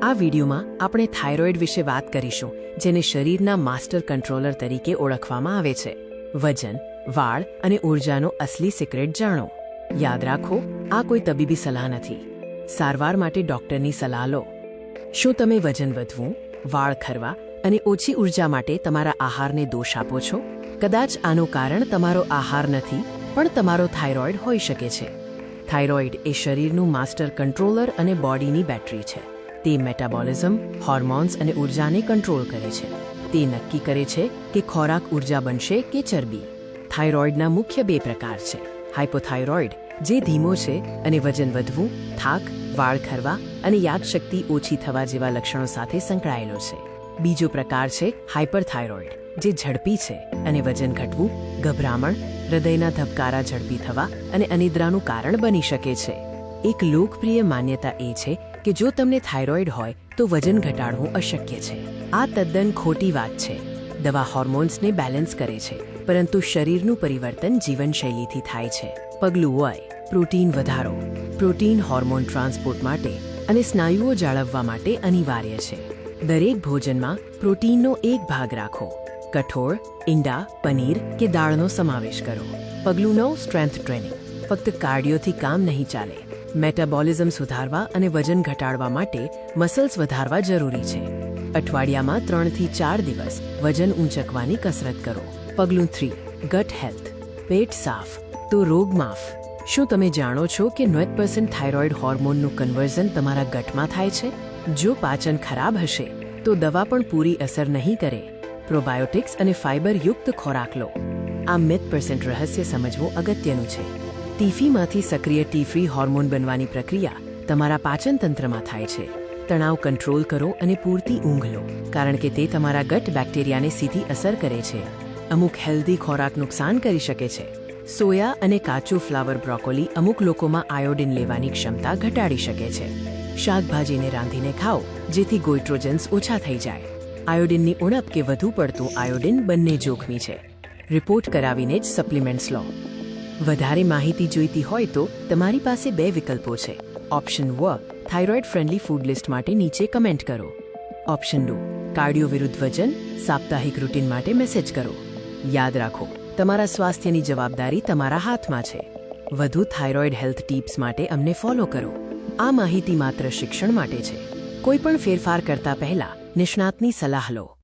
આ વિડીયોમાં આપણે થાઇરોઇડ વિશે વાત કરીશું, જેને શરીરના માસ્ટર કંટ્રોલર તરીકે ઓળખવામાં આવે છે. વજન, વાળ અને ઊર્જાનો અસલી સિક્રેટ જાણો. યાદ રાખો, આ કોઈ તબીબી સલાહ નથી. સારવાર માટે ડૉક્ટરની સલાહ લો. શું તમે વજન વધવું, વાળ ખરવા અને ઓછી ઊર્જા માટે તમારા આહારને દોષ આપો છો? કદાચ આનું કારણ તમારો આહાર નથી, પણ તમારો થાઇરોઇડ હોઈ શકે છે. થાઇરોઇડ એ શરીરનું માસ્ટર કંટ્રોલર અને બોડીની બેટરી છે. તે મેટાબોલિઝમ, હોર્મોન્સ અને ઊર્જાને કંટ્રોલ કરે છે. તે નક્કી કરે છે કે ખોરાક ઊર્જા બનશે કે ચરબી. થાઇરોઇડના મુખ્ય બે પ્રકાર છે. હાઇપોથાઇરોઇડ, જે ધીમો છે અને વજન વધવું, થાક, વાળ ખરવા અને યાદશક્તિ ઓછી થવા જેવા લક્ષણો સાથે સંકળાયેલો છે. બીજો પ્રકાર છે હાઇપરથાઇરોઇડ, જે ઝડપી છે અને વજન ઘટવું, ગભરામણ, હૃદયના ધબકારા ઝડપી થવા અને અનિદ્રાનું કારણ બની શકે છે. એક લોકપ્રિય માન્યતા એ છે કે જો તમને થાઇરોઇડ હોય તો વજન ઘટાડવું અશક્ય છે. આ તદ્દન ખોટી વાત છે. દવા હોર્મોન્સને બેલેન્સ કરે છે, પરંતુ શરીરનું પરિવર્તન જીવનશૈલીથી થાય છે. પગલું 1: પ્રોટીન વધારો. પ્રોટીન હોર્મોન ટ્રાન્સપોર્ટ માટે અને સ્નાયુઓ જાળવવા માટે અનિવાર્ય છે. દરેક ભોજનમાં પ્રોટીનનો એક ભાગ રાખો. કઠોળ, ઈંડા, પનીર કે દાળનો સમાવેશ કરો. પગલું 9: સ્ટ્રેન્થ ટ્રેનિંગ. ફક્ત કાર્ડિયોથી કામ નહીં ચાલે. મેટાબોલિઝમ સુધારવા અને વજન ઘટાડવા માટે મસલ્સ વધારવા જરૂરી છે. અઠવાડિયામાં 3 થી 4 દિવસ વજન ઊંચકવાની કસરત કરો. પગલું 3: ગટ હેલ્થ. પેટ સાફ તો રોગ માફ. શું તમે જાણો છો કે 90% થાઇરોઇડ હોર્મોનનું કન્વર્ઝન તમારા ગટમાં થાય છે? જો પાચન ખરાબ હશે તો દવા પણ પૂરી અસર નહીં કરે. પ્રોબાયોટિક્સ અને ફાઇબરયુક્ત ખોરાક લો. આ મિથ% રહસ્ય સમજવું અગત્યનું છે. ટીફીમાંથી સક્રિય ટી-ફ્રી હોર્મોન બનવાની પ્રક્રિયા તમારા પાચન તંત્રમાં થાય છે. તણાવ કંટ્રોલ કરો અને પૂરતી ઊંઘ લો, કારણ કે તે તમારા ગટ બેક્ટેરિયાને સીધી અસર કરે છે. અમુક હેલ્ધી ખોરાક નુકસાન કરી શકે છે. સોયા અને કાચું ફ્લાવર બ્રોકોલી અમુક લોકોમાં આયોડિન લેવાની ક્ષમતા ઘટાડી શકે છે. શાકભાજીને રાંધીને ખાઓ, જેથી ગોઇટ્રોજન્સ ઓછા થઈ જાય. આયોડિનની ઉણપ કે વધુ પડતું આયોડિન બંને જોખમી છે. રિપોર્ટ કરાવીને જ સપ્લિમેન્ટ્સ લો. વધારે માહિતી જોઈતી હોય તો તમારી પાસે 2 વિકલ્પો છે. Option 1: thyroid friendly food list માટે નીચે કમેન્ટ કરો. ઓપ્શન 2: કાર્ડિયો વિરુદ્ધ વજન સાપ્તાહિક રૂટીન માટે મેસેજ કરો. યાદ રાખો, તમારા સ્વાસ્થ્યની જવાબદારી તમારા હાથમાં છે. વધુ થાઇરોઇડ હેલ્થ ટિપ્સ માટે અમને ફોલો કરો. આ માહિતી માત્ર શિક્ષણ માટે છે. કોઈ પણ ફેરફાર કરતા પહેલા નિષ્ણાતની સલાહ લો.